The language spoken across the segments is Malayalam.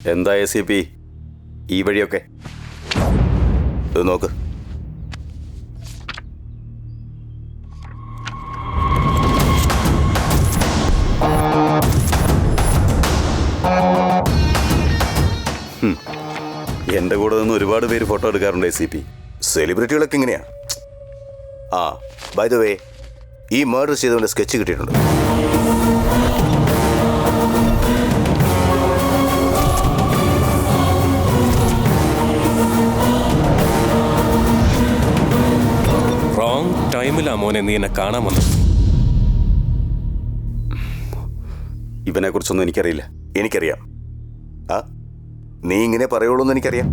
എന്താ ACP ഈ വഴിയൊക്കെ? ഇത് നോക്ക്. എൻ്റെ കൂടെ നിന്ന് ഒരുപാട് പേര് ഫോട്ടോ എടുക്കാറുണ്ട് ACP. സെലിബ്രിറ്റികളൊക്കെ ഇങ്ങനെയാ. ആ ബൈ ദ വേ, ഈ മർഡർ ചെയ്തവൻ്റെ സ്കെച്ച് കിട്ടിയിട്ടുണ്ട്. റോങ് ടൈമിലാ മോനെ നീ എന്നെ കാണാൻ വന്നത്. ഇവനെ കുറിച്ചൊന്നും എനിക്കറിയില്ല. എനിക്കറിയാം. ആ നീ ഇങ്ങനെ പറയുള്ളൂ എന്ന് എനിക്കറിയാം.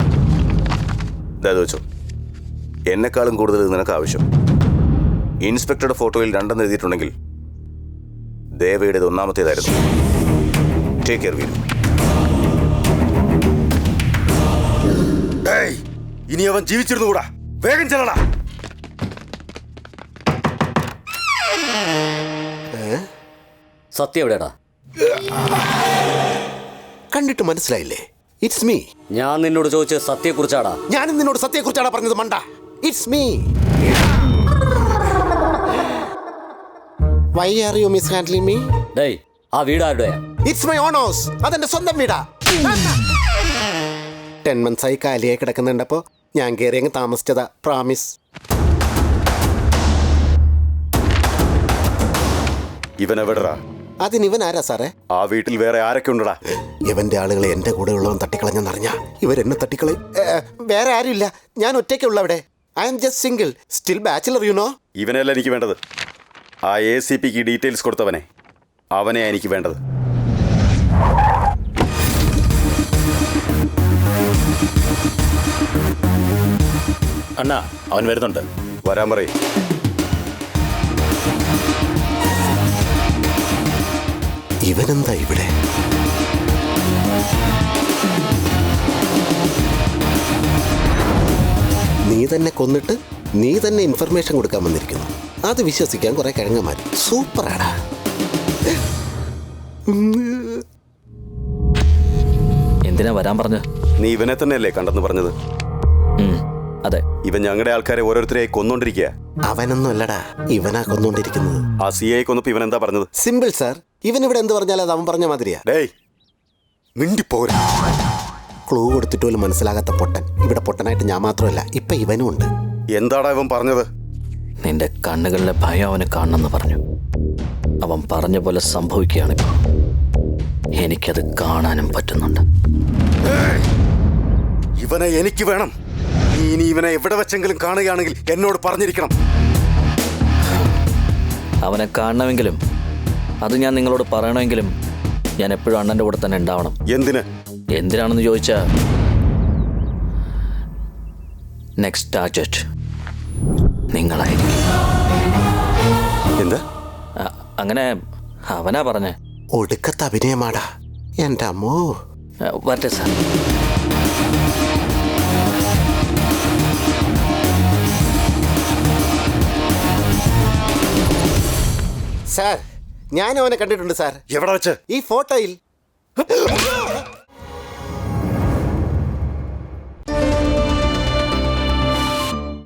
അതായത് വെച്ചോ, എന്നെക്കാളും കൂടുതൽ നിനക്ക് ആവശ്യം. ഇൻസ്പെക്ടറുടെ ഫോട്ടോയിൽ 2 എഴുതിയിട്ടുണ്ടെങ്കിൽ ദേവയുടേത് 1ാമത്തേതായിരുന്നു. Take care Veeru. ഇനി അവൻ ജീവിച്ചിരുന്നുകൂടാ. വേഗം ചെല്ലടാ. സത്യം എവിടെടാ? കണ്ടിട്ട് മനസ്സിലായില്ലേ? It's me. ഞാൻ നിന്നോട് ചോദിച്ചത് സത്യയെക്കുറിച്ചാടാ. ഞാനും നിന്നോട് സത്യയെക്കുറിച്ചാണ് പറഞ്ഞത് മണ്ട. It's me. Why are you mishandling me? ഡേയ്, ആ വീട് ആരുടെയാ? It's my own house. അതെന്റെ സ്വന്തം വീടാ. 10 months ആയി കാലിയായി കിടക്കുന്നുണ്ടപ്പോ ഞാൻ കയറി അങ്ങ് താമസിച്ചതാ. പ്രാമിസ്. ഇവൻ എവിടെടാ? അതിനിവൻ ആരാ സാറേ? ആ വീട്ടിൽ വേറെ ആരൊക്കെ ഉണ്ടടാ? ഇവന്റെ ആളുകളെ എന്റെ കൂടെ ഉള്ളവൻ തട്ടിക്കളഞ്ഞെന്നറിഞ്ഞ ഇവരെന്നെ തട്ടിക്കളയും. വേറെ ആരുമില്ല, ഞാൻ ഒറ്റയ്ക്കുള്ള അവിടെ. I'm just single, still bachelor you know. ഇവനല്ല എനിക്ക് വേണ്ടത്. ആ ACPക്ക് ഡീറ്റെയിൽസ് കൊടുത്തവനെ, അവനെ എനിക്ക് വേണ്ടത്. അണ്ണാ, അവൻ വരുന്നുണ്ട്. വരാൻ പറയും. ഇവനെന്താ ഇവിടെ? നീ തന്നെ കൊന്നിട്ട് നീ തന്നെ ഇൻഫർമേഷൻ കൊടുക്കാൻ വന്നിരിക്കുന്നു. അത് വിശ്വസിക്കാൻ കുറെ കിഴങ്ങന്മാർ. സൂപ്പറാടാ. എന്തിനാ വരാൻ പറഞ്ഞ? നീ ഇവനെ തന്നെയല്ലേ കണ്ടെന്ന് പറഞ്ഞത്? അതെ. ഇവൻ ഞങ്ങളുടെ ആൾക്കാരെ ഓരോരുത്തരെയായി കൊന്നോണ്ടിരിക്കുക. അവനൊന്നും അല്ലടാ, ഇവനാ കൊന്നുകൊണ്ടിരിക്കുന്നത്. ആ CI കൊന്നപ്പോ ഇവൻ എന്താ പറഞ്ഞത്? Simple sir. ഇവൻ ഇവിടെ എന്ത് പറഞ്ഞാലും അത് അവൻ പറഞ്ഞ മാതിരിയാ. ഡേയ്, മിണ്ടിപ്പോരാ. ക്ലൂ കൊടുത്തിട്ട് പോലും മനസ്സിലാകാത്ത പൊട്ടൻ. ഇവിടെ പൊട്ടനായിട്ട് ഞാൻ മാത്രമല്ല, ഇപ്പൊ ഇവനും ഉണ്ട്. എന്താടാ ഇവൻ പറഞ്ഞത്? നിന്റെ കണ്ണുകളിലെ ഭയം അവന് കാണണമെന്ന് പറഞ്ഞു. അവൻ പറഞ്ഞ പോലെ സംഭവിക്കുകയാണിപ്പോ. എനിക്കത് കാണാനും പറ്റുന്നുണ്ട്. ഇവനെ എനിക്ക് വേണം. നീ ഇനി ഇവനെ എവിടെ വെച്ചെങ്കിലും കാണുകയാണെങ്കിൽ എന്നോട് പറഞ്ഞിരിക്കണം. അവനെ കാണണമെങ്കിലും അത് ഞാൻ നിങ്ങളോട് പറയണമെങ്കിലും ഞാൻ എപ്പോഴും അണ്ണൻ്റെ കൂടെ തന്നെ ഉണ്ടാവണം. എന്തിന്? എന്തിനാണെന്ന് ചോദിച്ചാ, നെക്സ്റ്റ് ടാർഗറ്റ് നിങ്ങളായിരിക്കും. എന്താ? അങ്ങനെ അവനാ പറഞ്ഞേ. ഒടുക്കത്തെ അഭിനയമാടാ എൻ്റെ അമ്മോ. വരട്ടെ സാർ. സാർ, ഞാൻ അവനെ കണ്ടിട്ടുണ്ട് സാർ. എവിടെ വെച്ച്? ഈ ഫോട്ടോയിൽ.